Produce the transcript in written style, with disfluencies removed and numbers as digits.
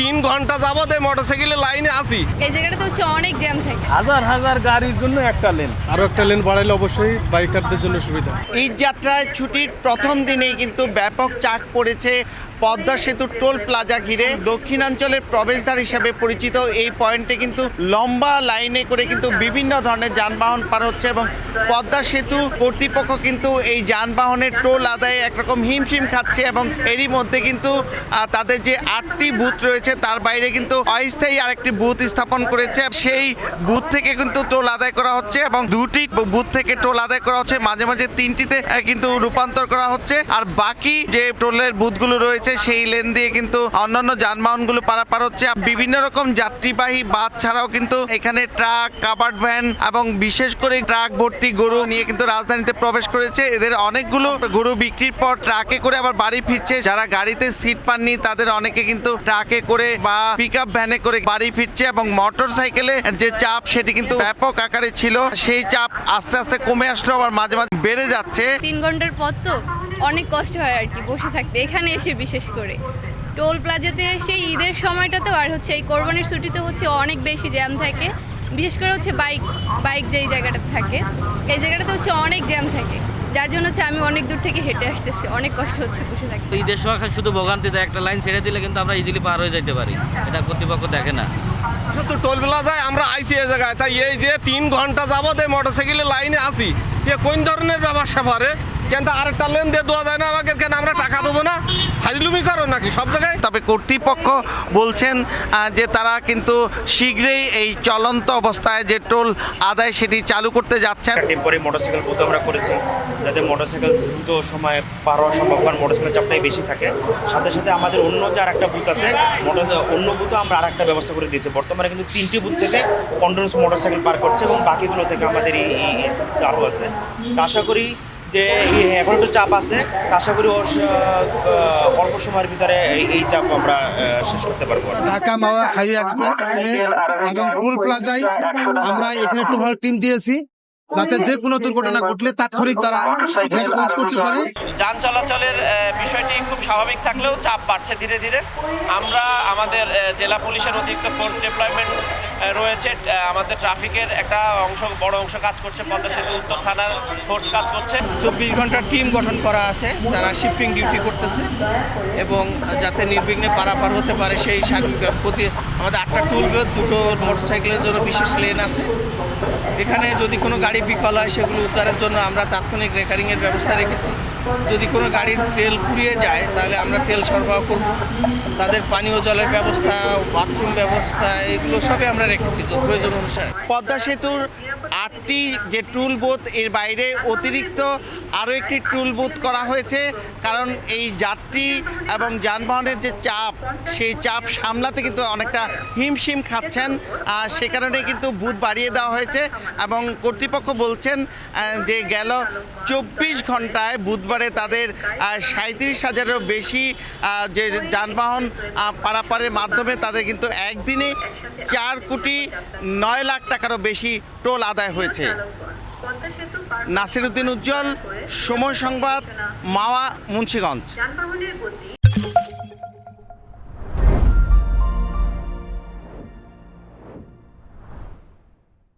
3 ঘন্টা যাবত এই মোটরসাইকেলের লাইনে আছি। এই জায়গাটাতে হচ্ছে অনেক জ্যাম থাকে, হাজার হাজার গাড়ির জন্য একটা লেন, আরো একটা লেন বাড়াইলে অবশ্যই বাইকারদের জন্য সুবিধা। ঈদ যাত্রায় ছুটির প্রথম দিনেই কিন্তু ব্যাপক চাপ পড়েছে পদ্মা সেতু টোল প্লাজা ঘিরে। দক্ষিণাঞ্চলের প্রবেশদ্বার হিসেবে পরিচিত এই পয়েন্টে কিন্তু লম্বা লাইনে করে কিন্তু বিভিন্ন ধরনের যানবাহন পার হচ্ছে এবং পদ্মা সেতু কর্তৃপক্ষ কিন্তু এই যানবাহনের টোল আদায়ে একরকম হিমশিম খাচ্ছে এবং এরই মধ্যে কিন্তু তাদের যে 8টি বুথ রয়েছে তার বাইরে কিন্তু অস্থায়ী আরেকটি বুথ স্থাপন করেছে। সেই বুথ থেকে কিন্তু টোল আদায় করা হচ্ছে এবং 2টি বুথ থেকে টোল আদায় করা হচ্ছে, মাঝে মাঝে 3টিতে কিন্তু রূপান্তর করা হচ্ছে। আর বাকি যে টোলের বুথগুলো রয়েছে সেই লেন দিয়ে কিন্তু অন্যান্য যানবাহনগুলো পারাপার হচ্ছে। বিভিন্ন রকম যাত্রীবাহী বাস ছাড়াও কিন্তু এখানে ট্রাক, কাভার্ড ভ্যান এবং বিশেষ করে ট্রাক ভর্তি গরু নিয়ে কিন্তু রাজধানীতে প্রবেশ করেছে। এদের অনেকগুলো গরু বিক্রির পর ট্রাকে করে আবার বাড়ি ফিরছে। যারা গাড়িতে সিট পাননি তাদের অনেকে কিন্তু ট্রাকে করে বা পিকআপ ভ্যানে করে বাড়ি ফিরছে এবং মোটর সাইকেলে যে চাপ সেটি কিন্তু ব্যাপক আকারে ছিল, সেই চাপ আস্তে আস্তে কমে আসলো, আবার মাঝে মাঝে বেড়ে যাচ্ছে। 3 ঘন্টার পর তো অনেক কষ্ট হয় আর কি বসে থাকতে। এখানে এসে বিশেষ করে টোল প্লাজাতে এসে ঈদের সময়টাতেও আর হচ্ছে এই কোরবানির ছুটিতে হচ্ছে অনেক বেশি জ্যাম থাকে, বিশেষ করে হচ্ছে বাইক যেই জায়গাটাতে থাকে এই জায়গাটাতে হচ্ছে অনেক জ্যাম থাকে, যার জন্য হচ্ছে আমি অনেক দূর থেকে হেঁটে আসতেছি, অনেক কষ্ট হচ্ছে বসে থাকতে। ঈদের সময় শুধু ভোগান্তিতে একটা লাইন ছেড়ে দিলে কিন্তু আমরা ইজিলি পার হয়ে যেতে পারি, এটা কর্তৃপক্ষ দেখে না। শুধু টোল প্লাজায় আমরা আইসি এই জায়গায়, তাই এই যে 3 ঘন্টা যাবত এই মোটরসাইকেলের লাইনে আছি, এ কোন ধরনের ব্যবসা করে? কিন্তু আরেকটা লেন দিয়ে দেওয়া যায় না আমাকে, কেন আমরা টাকা দেবো না? হাজলুমি করো নাকি সব জায়গায়? তবে কর্তৃপক্ষ বলছেন যে তারা কিন্তু শীঘ্রই এই চলন্ত অবস্থায় যে টোল আদায় সেটি চালু করতে যাচ্ছেন। টেম্পোরারি মোটরসাইকেল বুথ আমরা করেছি যাতে মোটরসাইকেল দ্রুত সময়ে পার হওয়া সম্ভব, কারণ মোটরসাইকেল চাপটাই বেশি থাকে। সাথে সাথে আমাদের অন্য যে আরেকটা বুথ আছে অন্য বুথে আমরা আরেকটা ব্যবস্থা করে দিয়েছি। বর্তমানে কিন্তু 3টি বুথ থেকে কন্টিনিউয়াস মোটরসাইকেল পার করছে এবং বাকিগুলো থেকে আমাদের এই চালু আছে। আশা করি যে এখন একটু চাপ আছে, আশা করি অল্প সময়ের ভিতরে এই চাপ আমরা শেষ করতে পারবো। ঢাকা মাওয়া হাইওয়ে এক্সপ্রেস এবং টোল প্লাজায় আমরা এখানে টোল টিম দিয়েছি যাতে যে কোনো দুর্ঘটনা ঘটলে তাৎক্ষণিক তারা রেসপন্স করতে পারে। যান চলাচলের বিষয়টি খুব স্বাভাবিক থাকলেও চাপ বাড়ছে ধীরে ধীরে। আমরা আমাদের জেলা পুলিশের অতিরিক্ত ফোর্স ডিপ্লয়মেন্ট রয়েছে, আমাদের ট্রাফিকের একটা বড় অংশ কাজ করছে, পদ্মা সেতু উত্তর থানার ফোর্স কাজ করছে। 24 ঘন্টার টিম গঠন করা আছে যারা শিফটিং ডিউটি করতেছে এবং যাতে নির্বিঘ্নে পারাপার হতে পারে সেই প্রতি আমাদের 8টা টুল বুথ, 2টো মোটরসাইকেলের জন্য বিশেষ লেন আছে। এখানে যদি কোনো গাড়ি বিকল হয় সেগুলো উদ্ধারের জন্য আমরা তাৎক্ষণিক রেকারিংয়ের ব্যবস্থা রেখেছি। যদি কোনো গাড়ির তেল ফুরিয়ে যায় তাহলে আমরা তেল সরবরাহ করব। তাদের পানীয় জলের ব্যবস্থা, বাথরুম ব্যবস্থা এগুলো সবই আমরা রেখেছি তো প্রয়োজন অনুসারে। পদ্মা সেতুর 8টি যে টুল বুথ এর বাইরে অতিরিক্ত আরও একটি টুল বুথ করা হয়েছে, কারণ এই যাত্রী এবং যানবাহনের যে চাপ সেই চাপ সামলাতে কিন্তু অনেকটা হিমশিম খাচ্ছেন, সে কারণে কিন্তু বুথ বাড়িয়ে দেওয়া হয়েছে এবং কর্তৃপক্ষ বলছেন যে গেল 24 ঘন্টায় বুধবারে তাদের 37,000-এরও বেশি যে যানবাহন পারাপারের মাধ্যমে তাদের কিন্তু একদিনে 4,9 লাখ টাকারও বেশি টোল আদায় হয়েছে। নাসিরউদ্দিন উজ্জ্বল, সময় সংবাদ, মাওয়া, মুন্সিগঞ্জ।